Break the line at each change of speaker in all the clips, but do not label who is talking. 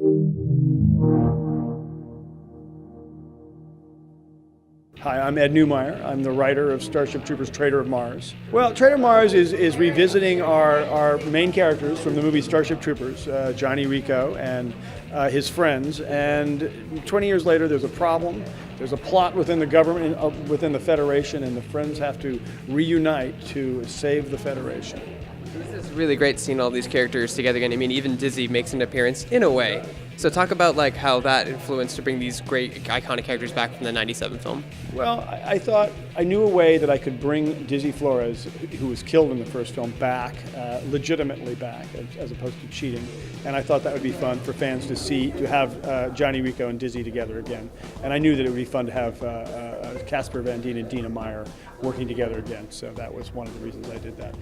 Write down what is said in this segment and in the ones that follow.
Hi, I'm Ed Neumeier. I'm the writer of Starship Troopers Traitor of Mars. Well, Traitor of Mars is revisiting our main characters from the movie Starship Troopers, Johnny Rico and his friends. And 20 years later, there's a problem. There's a plot within the government, within the Federation, and the friends have to reunite to save the Federation.
This is really great seeing all these characters together again. I mean, even Dizzy makes an appearance in a way. So talk about like how that influenced to bring these great iconic characters back from the '97 film.
Well, I thought I knew a way that I could bring Dizzy Flores, who was killed in the first film, back, legitimately back, as opposed to cheating. And I thought that would be fun for fans to see, to have Johnny Rico and Dizzy together again. And I knew that it would be fun to have Casper Van Dien and Dina Meyer working together again. So that was one of the reasons I did that.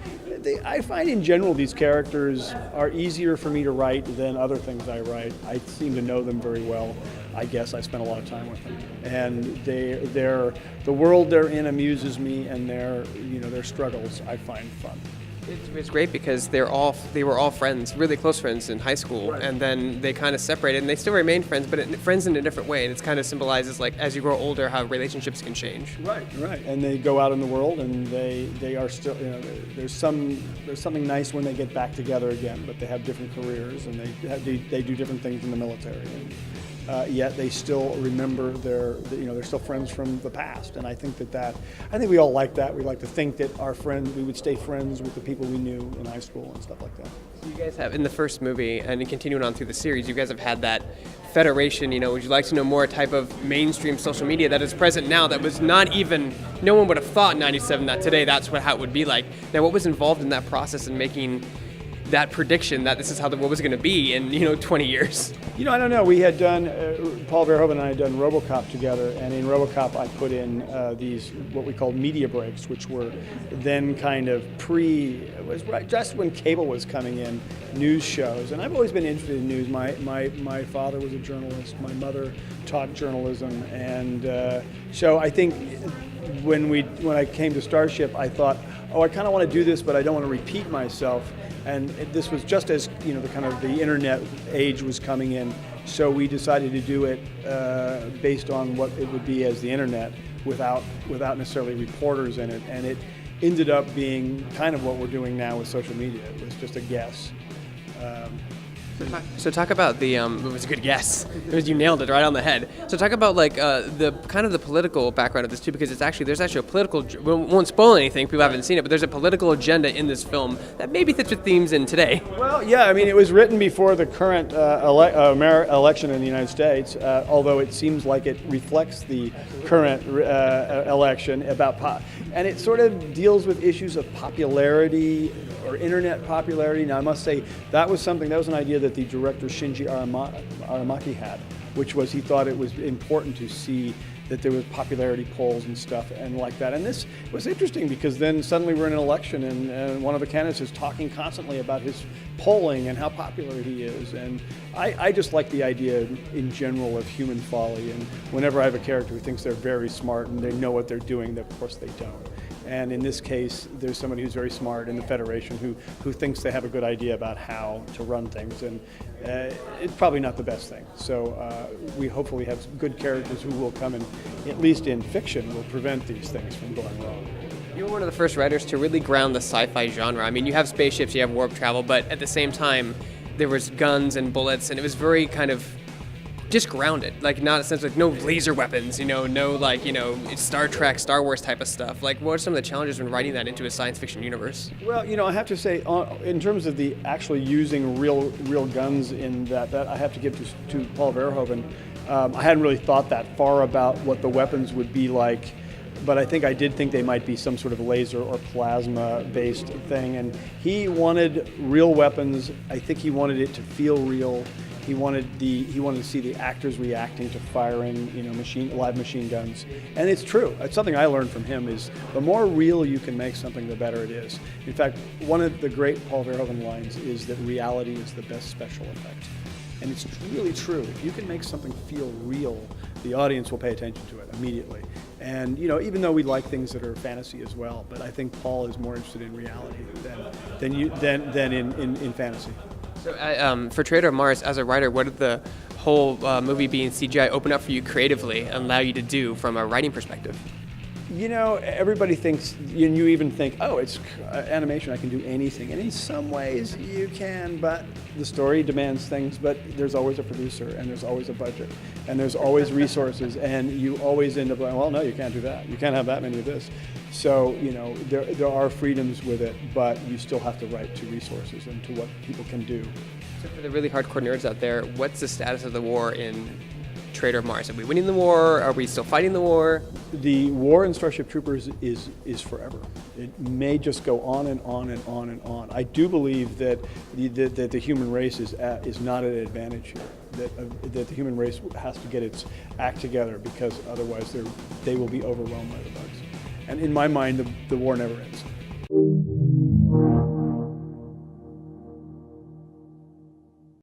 I find in general these characters are easier for me to write than other things I write. I seem to know them very well. I guess I spent a lot of time with them, and the world they're in amuses me, and their struggles I find fun.
It's great because they were all friends, really close friends in high school, right. And then they kind of separated, and they still remain friends, but friends in a different way. And it kind of symbolizes, like, as you grow older, how relationships can change.
Right. And they go out in the world, and they are still, there's something nice when they get back together again, but they have different careers, and they do different things in the military. And, yet they still remember they're still friends from the past, and I think we all like that. We like to think that we would stay friends with the people we knew in high school and stuff like that.
So you guys have, in the first movie, and continuing on through the series, you guys have had that Federation, would you like to know more type of mainstream social media that is present now that was not even, no one would have thought in '97 that today that's how it would be like. Now, what was involved in that process in making that prediction that this is how the world was going to be in 20 years?
I don't know. We had done, Paul Verhoeven and I had done RoboCop together, and in RoboCop I put in these, what we called media breaks, which were then kind of it was right just when cable was coming in, news shows. And I've always been interested in news. My father was a journalist. My mother taught journalism. And so I think when I came to Starship, I thought, I kind of want to do this, but I don't want to repeat myself. And this was just as the internet age was coming in, so we decided to do it based on what it would be as the internet, without necessarily reporters in it. And it ended up being kind of what we're doing now with social media. It was just a guess.
So talk about it was a good guess. You nailed it right on the head. So talk about the political background of this too, because there's actually a political, we won't spoil anything, people haven't seen it, but there's a political agenda in this film that maybe fits with themes in today.
Well, yeah, it was written before the current election in the United States, although it seems like it reflects the current election and it sort of deals with issues of popularity or internet popularity. Now, I must say that was an idea that the director Shinji Aramaki had, which was he thought it was important to see that there was popularity polls and stuff and like that. And this was interesting because then suddenly we're in an election and one of the candidates is talking constantly about his polling and how popular he is. And I just like the idea in general of human folly. And whenever I have a character who thinks they're very smart and they know what they're doing, of course they don't. And in this case, there's somebody who's very smart in the Federation who thinks they have a good idea about how to run things, and it's probably not the best thing. So we hopefully have good characters who will come and, at least in fiction, will prevent these things from going wrong.
You were one of the first writers to really ground the sci-fi genre. You have spaceships, you have warp travel, but at the same time, there was guns and bullets, and it was very kind of just grounded, not a sense no laser weapons, no Star Trek, Star Wars type of stuff. What are some of the challenges when writing that into a science fiction universe?
Well, I have to say, in terms of the actually using real guns in that I have to give to Paul Verhoeven. I hadn't really thought that far about what the weapons would be like, but I did think they might be some sort of laser or plasma-based thing. And he wanted real weapons. I think he wanted it to feel real. He wanted to see the actors reacting to firing, live machine guns. And it's true. It's something I learned from him is the more real you can make something, the better it is. In fact, one of the great Paul Verhoeven lines is that reality is the best special effect. And it's really true. If you can make something feel real, the audience will pay attention to it immediately. And even though we like things that are fantasy as well, but I think Paul is more interested in reality than in fantasy.
So, for Traitor of Mars, as a writer, what did the whole movie being CGI open up for you creatively and allow you to do from a writing perspective?
Everybody thinks, and you even think, oh, it's animation, I can do anything. And in some ways you can, but the story demands things, but there's always a producer, and there's always a budget, and there's always resources, and you always end up going, well, no, you can't do that. You can't have that many of this. So, there are freedoms with it, but you still have to write to resources and to what people can do.
So for the really hardcore nerds out there, what's the status of the war in Traitor of Mars? Are we winning the war? Are we still fighting the war?
The war in Starship Troopers is forever. It may just go on and on and on and on. I do believe that the human race is not at an advantage here. That the human race has to get its act together, because otherwise they will be overwhelmed by the bugs. And in my mind, the war never ends.